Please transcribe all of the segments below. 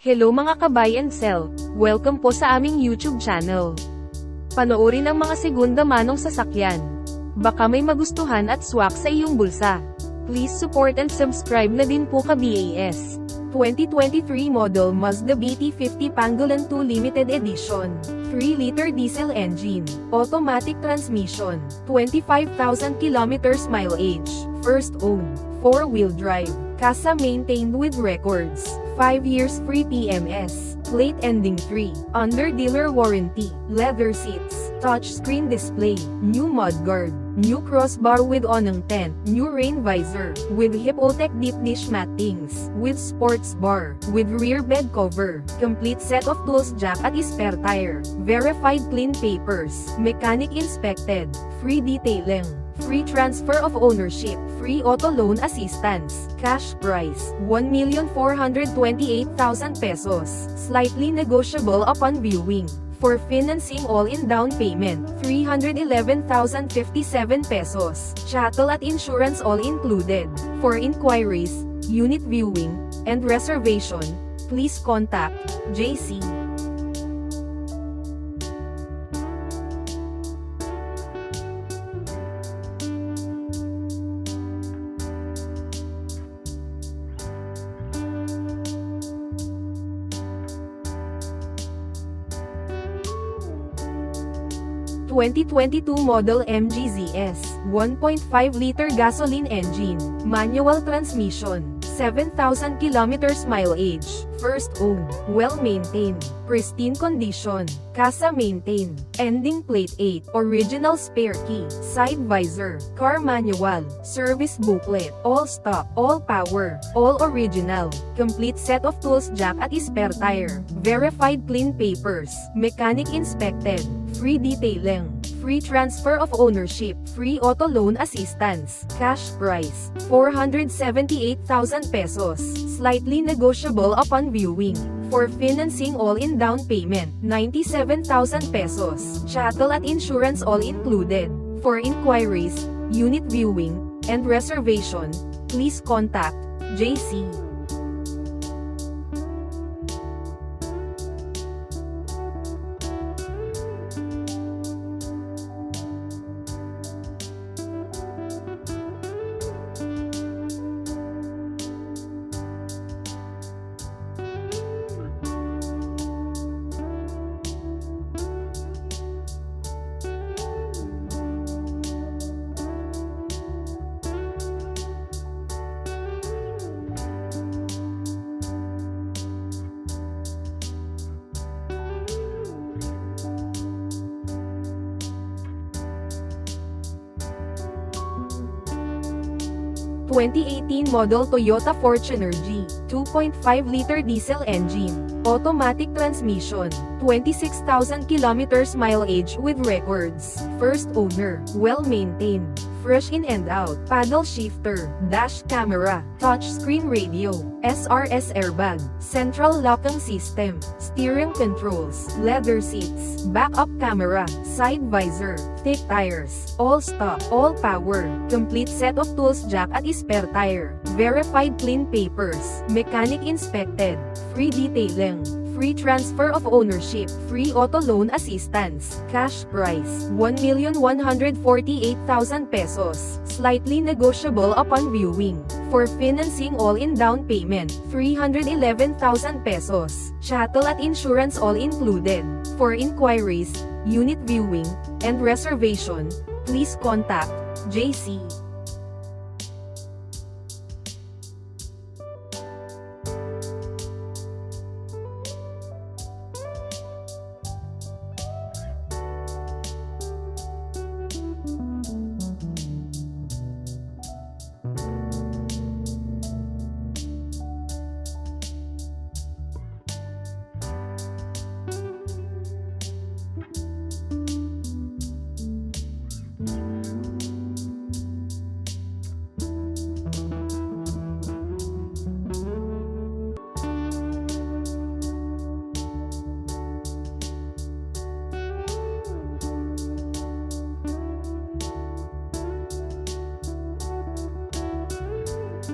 Hello mga ka-buy and sell, welcome po sa aming YouTube channel. Panoorin ang mga segunda manong sasakyan. Baka may magustuhan at swak sa iyong bulsa. Please support and subscribe na din po ka-BAS. 2023 model Mazda BT50 Pangolin 2 Limited Edition. 3-liter diesel engine, automatic transmission, 25,000 kilometers mileage, first owned, 4-wheel drive, casa maintained with records, 5 years free PMS, plate ending 3, under dealer warranty, leather seats, touchscreen display, new mudguard, new crossbar with onang tent, new rain visor, with Hippotech deep dish mattings, with sports bar, with rear bed cover, complete set of tools jack at spare tire, verified clean papers, mechanic inspected, free detailing, free transfer of ownership, free auto loan assistance, cash price, 1,428,000 pesos, slightly negotiable upon viewing. For financing all-in down payment, 311,057 pesos, chattel at insurance all included. For inquiries, unit viewing, and reservation, please contact Jayce. (2022) model MG ZS, 1.5-liter gasoline engine, manual transmission, 7,000 kilometers mileage, first owned, well-maintained, pristine condition, casa maintained, ending plate 8, original spare key, side visor, car manual, service booklet, all stock, all power, all original, complete set of tools jack at spare tire, verified clean papers, mechanic inspected, free detailing, free transfer of ownership, free auto loan assistance, cash price, 478,000 pesos, slightly negotiable upon viewing. For financing all-in down payment, 97,000 pesos, chattel at insurance all included. For inquiries, unit viewing, and reservation, please contact Jayce. (2018) model Toyota Fortuner G, 2.5-liter diesel engine, automatic transmission, 26,000 kilometers mileage with records, first owner, well-maintained, fresh in and out, paddle shifter, dash camera, touchscreen radio, SRS airbag, central locking system, steering controls, leather seats, backup camera, side visor, thick tires, all stock, all power, complete set of tools jack at spare tire, verified clean papers, mechanic inspected, free detailing, free transfer of ownership, free auto loan assistance, cash price, 1,148,000 pesos, slightly negotiable upon viewing. For financing all-in down payment, 311,000 pesos, chattel at insurance all included. For inquiries, unit viewing, and reservation, please contact Jayce.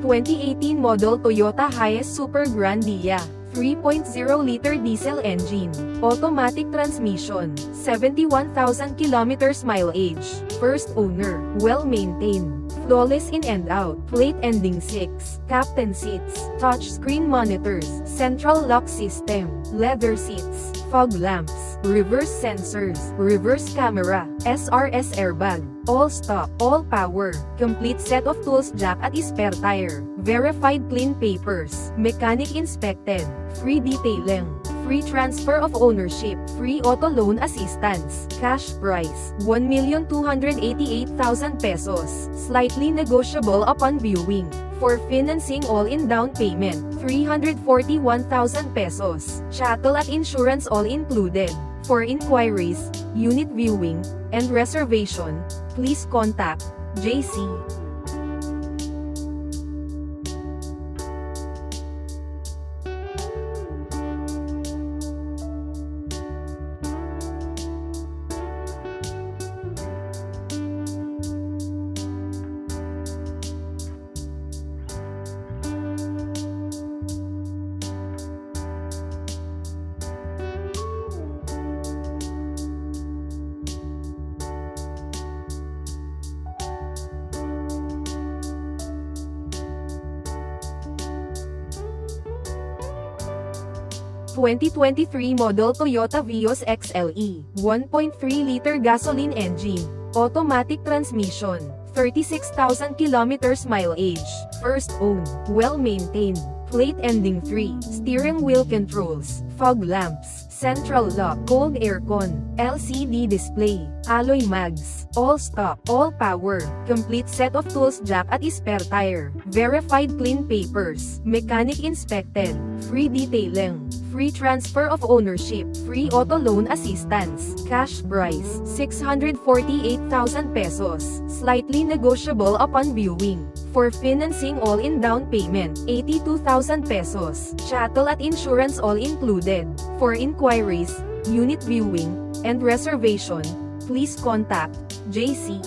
(2018) model Toyota Hiace Super Grandia, 3.0-liter diesel engine, automatic transmission, 71,000 kilometers mileage, first owner, well-maintained, flawless in and out, plate ending 6, captain seats, touchscreen monitors, central lock system, leather seats, fog lamps, reverse sensors, reverse camera, SRS airbag, all-stop, all-power, complete set of tools jack at spare tire, verified clean papers, mechanic inspected, free detailing, free transfer of ownership, free auto loan assistance, cash price, 1,288,000 pesos, slightly negotiable upon viewing. For financing all-in down payment, 341,000 pesos, chattel at insurance all included. For inquiries, unit viewing, and reservation, please contact Jayce. 2023 model Toyota Vios XLE, 1.3-liter gasoline engine, automatic transmission, 36,000 kilometers mileage, first owned, well-maintained, plate ending 3, steering wheel controls, fog lamps, central lock, cold aircon, LCD display, alloy mags, all-stop, all-power, complete set of tools jack at spare tire, verified clean papers, mechanic inspected, free detailing, free transfer of ownership, free auto loan assistance, cash price, 648,000 pesos, slightly negotiable upon viewing. For financing all-in down payment, 82,000 pesos, chattel at insurance all included. For inquiries, unit viewing, and reservation, please contact Jayce.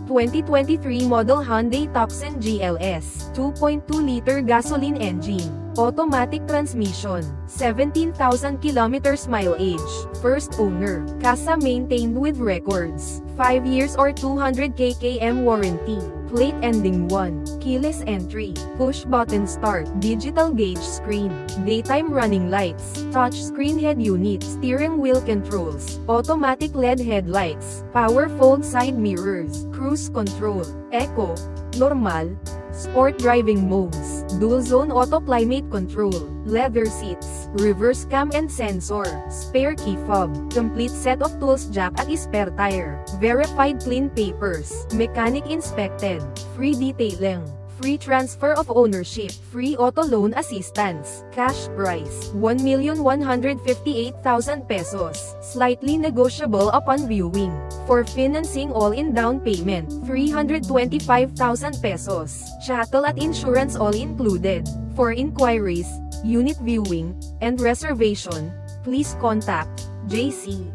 (2023 model Hyundai Tucson GLS, 2.2-liter gasoline engine, automatic transmission, 17,000 kilometers mileage, first owner, casa maintained with records, 5 years or 200 km warranty, plate ending 1, keyless entry, push button start, digital gauge screen, daytime running lights, touch screen head unit, steering wheel controls, automatic LED headlights, power fold side mirrors, cruise control, eco, normal, sport driving modes, dual zone auto climate control, leather seats, reverse cam and sensor, spare key fob, complete set of tools jack at spare tire, verified clean papers, mechanic inspected, free detailing, free transfer of ownership, free auto loan assistance, cash price, 1,158,000 pesos, slightly negotiable upon viewing. For financing all-in down payment, 325,000 pesos, chattel at insurance all included. For inquiries, unit viewing, and reservation, please contact Jayce.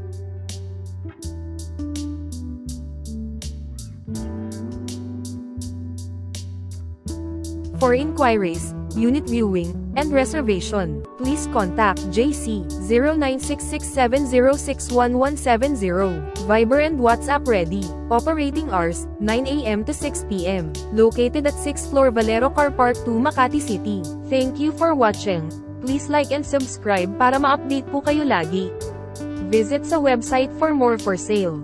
For inquiries, unit viewing, and reservation, please contact Jayce, 0966706170, Viber and WhatsApp ready. Operating hours, 9 a.m. to 6 p.m. Located at 6th floor Valero Car Park 2 Makati City. Thank you for watching. Please like and subscribe para ma-update po kayo lagi. Visit sa website for more for sale.